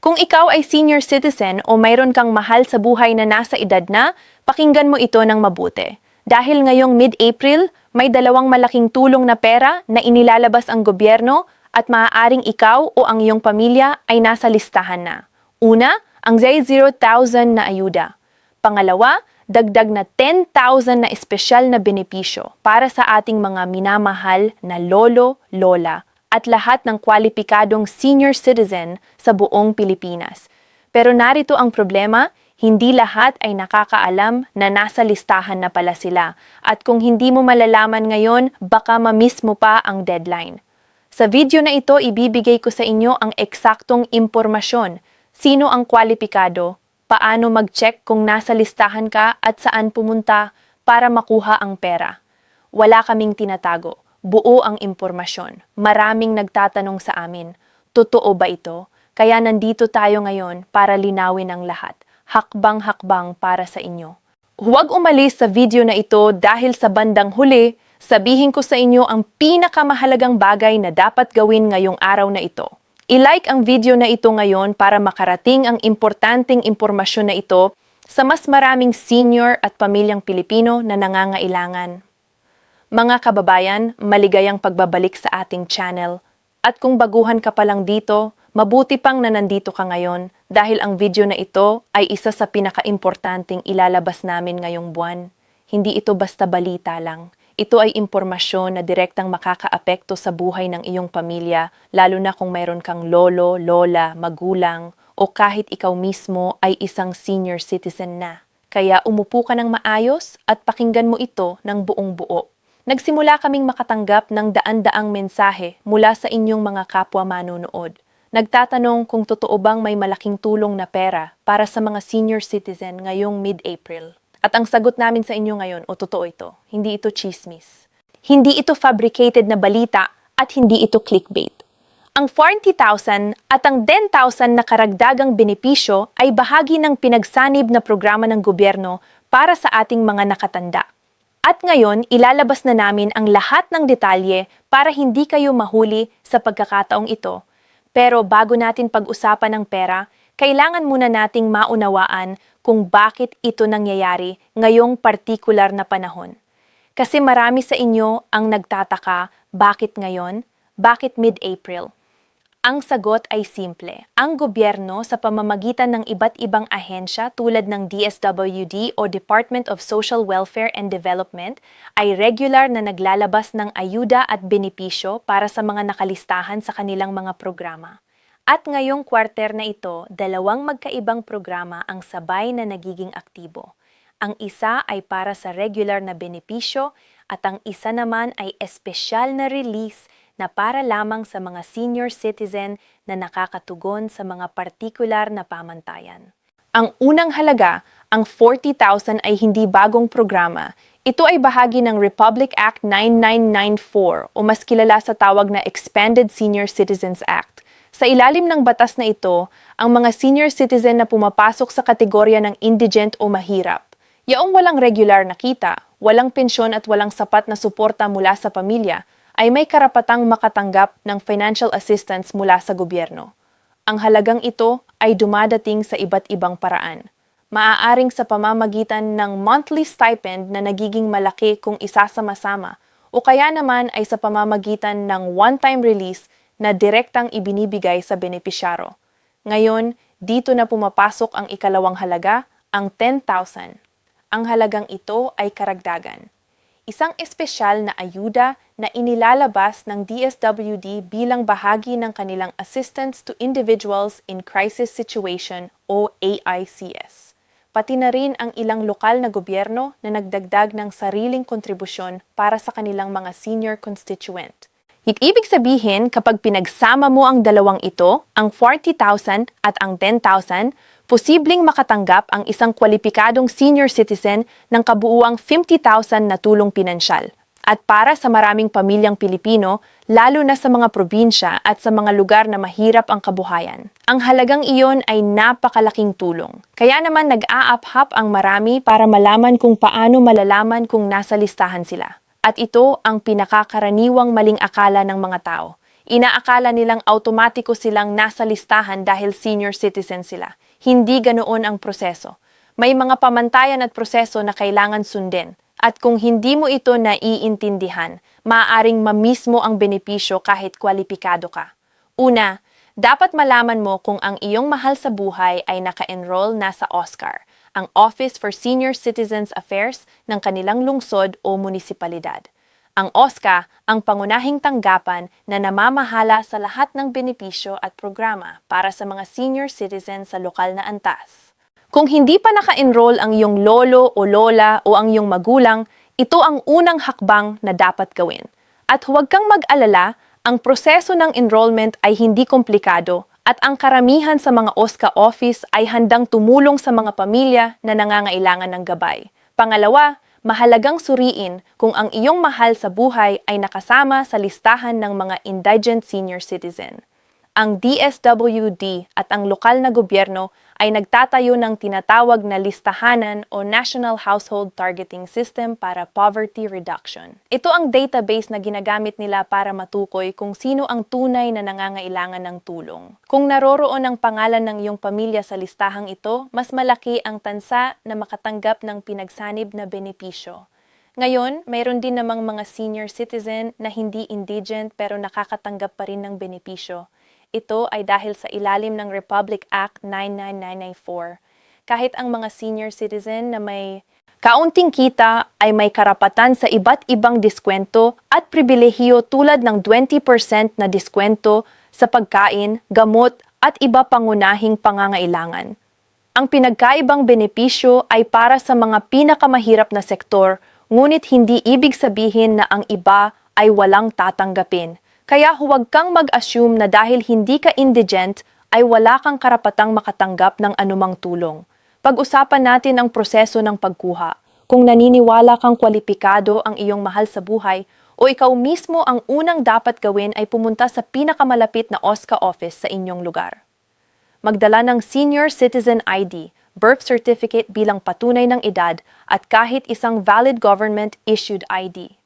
Kung ikaw ay senior citizen o mayroon kang mahal sa buhay na nasa edad na, pakinggan mo ito ng mabuti. Dahil ngayong mid-April, may dalawang malaking tulong na pera na inilalabas ang gobyerno at maaaring ikaw o ang iyong pamilya ay nasa listahan na. Una, ang Z0,000 na ayuda. Pangalawa, dagdag na 10,000 na espesyal na benepisyo para sa ating mga minamahal na lolo, lola at lahat ng kwalipikadong senior citizen sa buong Pilipinas. Pero narito ang problema, hindi lahat ay nakakaalam na nasa listahan na pala sila. At kung hindi mo malalaman ngayon, baka ma-miss mo pa ang deadline. Sa video na ito, ibibigay ko sa inyo ang eksaktong impormasyon. Sino ang kwalipikado, paano mag-check kung nasa listahan ka at saan pumunta para makuha ang pera. Wala kaming tinatago. Buo ang impormasyon. Maraming nagtatanong sa amin, totoo ba ito? Kaya nandito tayo ngayon para linawin ang lahat. Hakbang-hakbang para sa inyo. Huwag umalis sa video na ito dahil sa bandang huli, sabihin ko sa inyo ang pinakamahalagang bagay na dapat gawin ngayong araw na ito. I-like ang video na ito ngayon para makarating ang importanteng impormasyon na ito sa mas maraming senior at pamilyang Pilipino na nangangailangan. Mga kababayan, maligayang pagbabalik sa ating channel. At kung baguhan ka pa lang dito, mabuti pang na nandito ka ngayon dahil ang video na ito ay isa sa pinaka-importanting ilalabas namin ngayong buwan. Hindi ito basta balita lang. Ito ay impormasyon na direktang makakaapekto sa buhay ng iyong pamilya, lalo na kung mayroon kang lolo, lola, magulang, o kahit ikaw mismo ay isang senior citizen na. Kaya umupo ka ng maayos at pakinggan mo ito ng buong buo. Nagsimula kaming makatanggap ng daan-daang mensahe mula sa inyong mga kapwa manonood. Nagtatanong kung totoo bang may malaking tulong na pera para sa mga senior citizen ngayong mid-April. At ang sagot namin sa inyo ngayon, o totoo ito, hindi ito chismis. Hindi ito fabricated na balita at hindi ito clickbait. Ang 40,000 at ang 10,000 na karagdagang benepisyo ay bahagi ng pinagsanib na programa ng gobyerno para sa ating mga nakatanda. At ngayon, ilalabas na namin ang lahat ng detalye para hindi kayo mahuli sa pagkakataong ito. Pero bago natin pag-usapan ng pera, kailangan muna nating maunawaan kung bakit ito nangyayari ngayong partikular na panahon. Kasi marami sa inyo ang nagtataka, bakit ngayon? Bakit mid-April? Ang sagot ay simple. Ang gobyerno sa pamamagitan ng iba't ibang ahensya tulad ng DSWD o Department of Social Welfare and Development ay regular na naglalabas ng ayuda at benepisyo para sa mga nakalistahan sa kanilang mga programa. At ngayong quarter na ito, dalawang magkaibang programa ang sabay na nagiging aktibo. Ang isa ay para sa regular na benepisyo at ang isa naman ay espesyal na release na para lamang sa mga senior citizen na nakakatugon sa mga partikular na pamantayan. Ang unang halaga, ang 40,000 ay hindi bagong programa. Ito ay bahagi ng Republic Act 9994 o mas kilala sa tawag na Expanded Senior Citizens Act. Sa ilalim ng batas na ito, ang mga senior citizen na pumapasok sa kategorya ng indigent o mahirap, yaong walang regular na kita, walang pensyon at walang sapat na suporta mula sa pamilya, ay may karapatang makatanggap ng financial assistance mula sa gobyerno. Ang halagang ito ay dumadating sa iba't ibang paraan. Maaaring sa pamamagitan ng monthly stipend na nagiging malaki kung isasama-sama o kaya naman ay sa pamamagitan ng one-time release na direktang ibinibigay sa benepisyaro. Ngayon, dito na pumapasok ang ikalawang halaga, ang 10,000. Ang halagang ito ay karagdagan. Isang espesyal na ayuda na inilalabas ng DSWD bilang bahagi ng kanilang Assistance to Individuals in Crisis Situation o AICS. Pati na rin ang ilang lokal na gobyerno na nagdagdag ng sariling kontribusyon para sa kanilang mga senior constituent. Ibig sabihin, kapag pinagsama mo ang dalawang ito, ang 40,000 at ang 10,000, posibleng makatanggap ang isang kwalipikadong senior citizen ng kabuuang 50,000 na tulong pinansyal. At para sa maraming pamilyang Pilipino, lalo na sa mga probinsya at sa mga lugar na mahirap ang kabuhayan, ang halagang iyon ay napakalaking tulong. Kaya naman nag-a-uphap ang marami para malaman kung paano malalaman kung nasa listahan sila. At ito ang pinakakaraniwang maling akala ng mga tao. Inaakala nilang automatiko silang nasa listahan dahil senior citizen sila. Hindi ganoon ang proseso. May mga pamantayan at proseso na kailangan sundin. At kung hindi mo ito naiintindihan, maaaring mamiss mo ang benepisyo kahit kwalipikado ka. Una, dapat malaman mo kung ang iyong mahal sa buhay ay naka-enroll na sa OSCAR, ang Office for Senior Citizens Affairs ng kanilang lungsod o munisipalidad. Ang OSCA ang pangunahing tanggapan na namamahala sa lahat ng benepisyo at programa para sa mga senior citizens sa lokal na antas. Kung hindi pa naka-enroll ang iyong lolo o lola o ang iyong magulang, ito ang unang hakbang na dapat gawin. At huwag kang mag-alala, ang proseso ng enrollment ay hindi komplikado at ang karamihan sa mga OSCA office ay handang tumulong sa mga pamilya na nangangailangan ng gabay. Pangalawa, mahalagang suriin kung ang iyong mahal sa buhay ay nakasama sa listahan ng mga indigent senior citizen. Ang DSWD at ang lokal na gobyerno ay nagtatayo ng tinatawag na listahanan o National Household Targeting System para poverty reduction. Ito ang database na ginagamit nila para matukoy kung sino ang tunay na nangangailangan ng tulong. Kung naroroon ang pangalan ng iyong pamilya sa listahang ito, mas malaki ang tansa na makatanggap ng pinagsanib na benepisyo. Ngayon, mayroon din namang mga senior citizen na hindi indigent pero nakakatanggap pa rin ng benepisyo. Ito ay dahil sa ilalim ng Republic Act 99994. Kahit ang mga senior citizen na may kaunting kita ay may karapatan sa iba't ibang diskwento at pribilehiyo tulad ng 20% na diskwento sa pagkain, gamot at iba pangunahing pangangailangan. Ang pinagkaibang benepisyo ay para sa mga pinakamahirap na sektor, ngunit hindi ibig sabihin na ang iba ay walang tatanggapin. Kaya huwag kang mag-assume na dahil hindi ka indigent ay wala kang karapatang makatanggap ng anumang tulong. Pag-usapan natin ang proseso ng pagkuha. Kung naniniwala kang kwalipikado ang iyong mahal sa buhay o ikaw mismo ang unang dapat gawin ay pumunta sa pinakamalapit na OSCA office sa inyong lugar. Magdala ng Senior Citizen ID, birth certificate bilang patunay ng edad at kahit isang valid government-issued ID.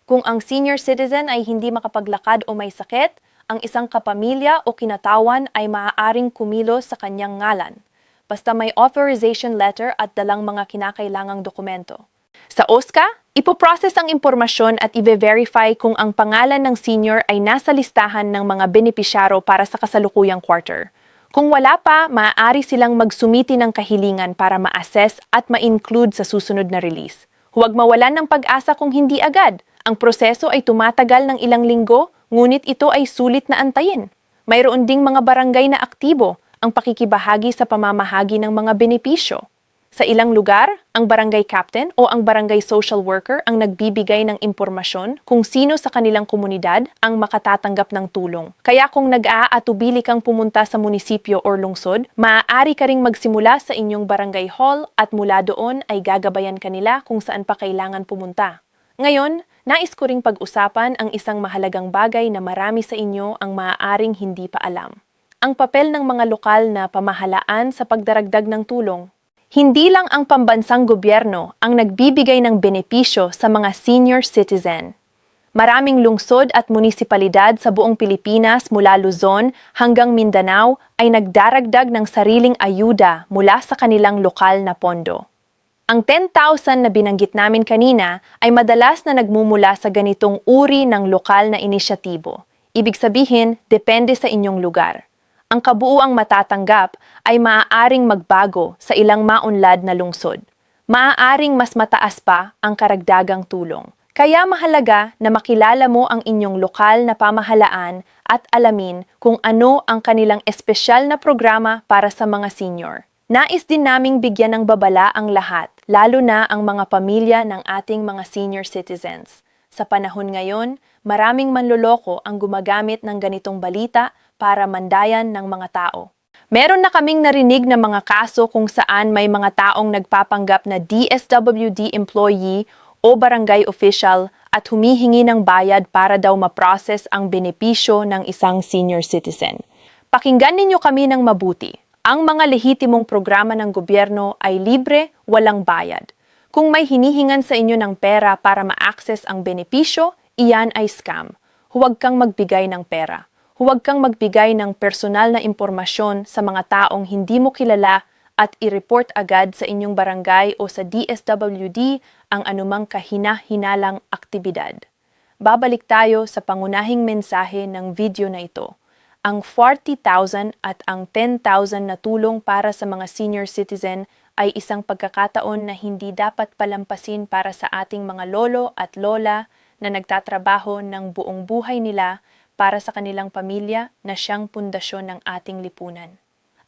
Kung ang senior citizen ay hindi makapaglakad o may sakit, ang isang kapamilya o kinatawan ay maaaring kumilos sa kanyang ngalan, basta may authorization letter at dalang mga kinakailangang dokumento. Sa OSCA, ipoprocess ang impormasyon at i-verify kung ang pangalan ng senior ay nasa listahan ng mga benepisyaro para sa kasalukuyang quarter. Kung wala pa, maaari silang magsumiti ng kahilingan para ma-assess at ma-include sa susunod na release. Huwag mawalan ng pag-asa kung hindi agad. Ang proseso ay tumatagal ng ilang linggo, ngunit ito ay sulit na antayin. Mayroon ding mga barangay na aktibo ang pakikibahagi sa pamamahagi ng mga benepisyo. Sa ilang lugar, ang barangay captain o ang barangay social worker ang nagbibigay ng impormasyon kung sino sa kanilang komunidad ang makatatanggap ng tulong. Kaya kung nag-aatubili kang pumunta sa munisipyo o lungsod, maaari ka ring magsimula sa inyong barangay hall at mula doon ay gagabayan kanila kung saan pa kailangan pumunta. Ngayon, nais ko ring pag-usapan ang isang mahalagang bagay na marami sa inyo ang maaaring hindi pa alam. Ang papel ng mga lokal na pamahalaan sa pagdaragdag ng tulong. Hindi lang ang pambansang gobyerno ang nagbibigay ng benepisyo sa mga senior citizen. Maraming lungsod at munisipalidad sa buong Pilipinas mula Luzon hanggang Mindanao ay nagdaragdag ng sariling ayuda mula sa kanilang lokal na pondo. Ang 10,000 na binanggit namin kanina ay madalas na nagmumula sa ganitong uri ng lokal na inisyatibo. Ibig sabihin, depende sa inyong lugar. Ang kabuuang matatanggap ay maaaring magbago sa ilang maunlad na lungsod. Maaaring mas mataas pa ang karagdagang tulong. Kaya mahalaga na makilala mo ang inyong lokal na pamahalaan at alamin kung ano ang kanilang espesyal na programa para sa mga senior. Nais din naming bigyan ng babala ang lahat, lalo na ang mga pamilya ng ating mga senior citizens. Sa panahon ngayon, maraming manloloko ang gumagamit ng ganitong balita para mandayan ng mga tao. Meron na kaming narinig na mga kaso kung saan may mga taong nagpapanggap na DSWD employee o barangay official at humihingi ng bayad para daw ma-process ang benepisyo ng isang senior citizen. Pakinggan ninyo kami ng mabuti. Ang mga lehitimong programa ng gobyerno ay libre, walang bayad. Kung may hinihingan sa inyo ng pera para ma-access ang benepisyo, iyan ay scam. Huwag kang magbigay ng pera. Huwag kang magbigay ng personal na impormasyon sa mga taong hindi mo kilala at i-report agad sa inyong barangay o sa DSWD ang anumang kahina-hinalang aktibidad. Babalik tayo sa pangunahing mensahe ng video na ito. Ang 40,000 at ang 10,000 na tulong para sa mga senior citizen ay isang pagkakataon na hindi dapat palampasin para sa ating mga lolo at lola na nagtatrabaho ng buong buhay nila para sa kanilang pamilya na siyang pundasyon ng ating lipunan.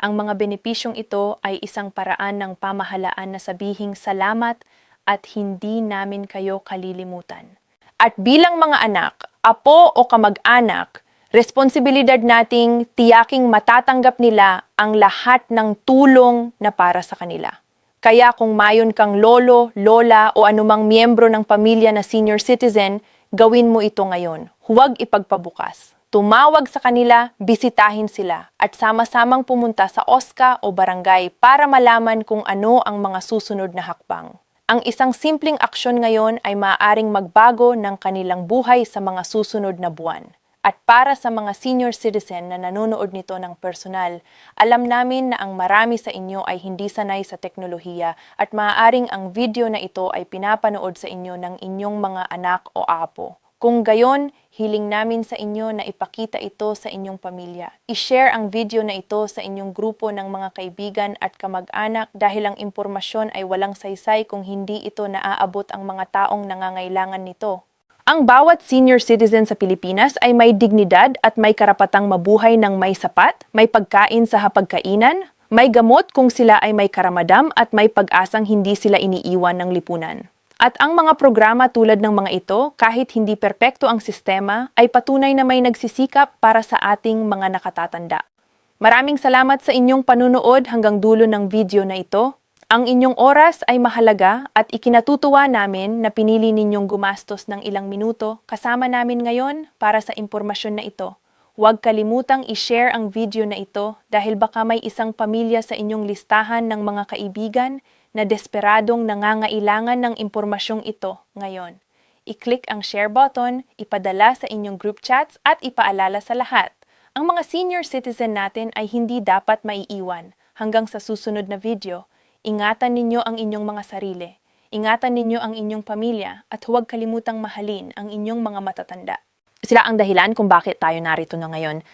Ang mga benepisyong ito ay isang paraan ng pamahalaan na sabihing salamat at hindi namin kayo kalilimutan. At bilang mga anak, apo o kamag-anak, responsibilidad nating tiyaking matatanggap nila ang lahat ng tulong na para sa kanila. Kaya kung mayon kang lolo, lola o anumang miyembro ng pamilya na senior citizen, gawin mo ito ngayon. Huwag ipagpabukas. Tumawag sa kanila, bisitahin sila, at sama-samang pumunta sa OSCA o barangay para malaman kung ano ang mga susunod na hakbang. Ang isang simpleng aksyon ngayon ay maaaring magbago ng kanilang buhay sa mga susunod na buwan. At para sa mga senior citizen na nanonood nito ng personal, alam namin na ang marami sa inyo ay hindi sanay sa teknolohiya at maaaring ang video na ito ay pinapanood sa inyo ng inyong mga anak o apo. Kung gayon, hiling namin sa inyo na ipakita ito sa inyong pamilya. I-share ang video na ito sa inyong grupo ng mga kaibigan at kamag-anak dahil ang impormasyon ay walang saysay kung hindi ito naaabot ang mga taong nangangailangan nito. Ang bawat senior citizen sa Pilipinas ay may dignidad at may karapatang mabuhay ng may sapat, may pagkain sa hapagkainan, may gamot kung sila ay may karamadam at may pag-asang hindi sila iniiwan ng lipunan. At ang mga programa tulad ng mga ito, kahit hindi perpekto ang sistema, ay patunay na may nagsisikap para sa ating mga nakatatanda. Maraming salamat sa inyong panunood hanggang dulo ng video na ito. Ang inyong oras ay mahalaga at ikinatutuwa namin na pinili ninyong gumastos ng ilang minuto kasama namin ngayon para sa impormasyon na ito. Huwag kalimutang i-share ang video na ito dahil baka may isang pamilya sa inyong listahan ng mga kaibigan na desperadong nangangailangan ng impormasyong ito ngayon. I-click ang share button, ipadala sa inyong group chats at ipaalala sa lahat. Ang mga senior citizen natin ay hindi dapat maiiwan. Hanggang sa susunod na video, ingatan ninyo ang inyong mga sarili. Ingatan ninyo ang inyong pamilya at huwag kalimutang mahalin ang inyong mga matatanda. Sila ang dahilan kung bakit tayo narito na ngayon.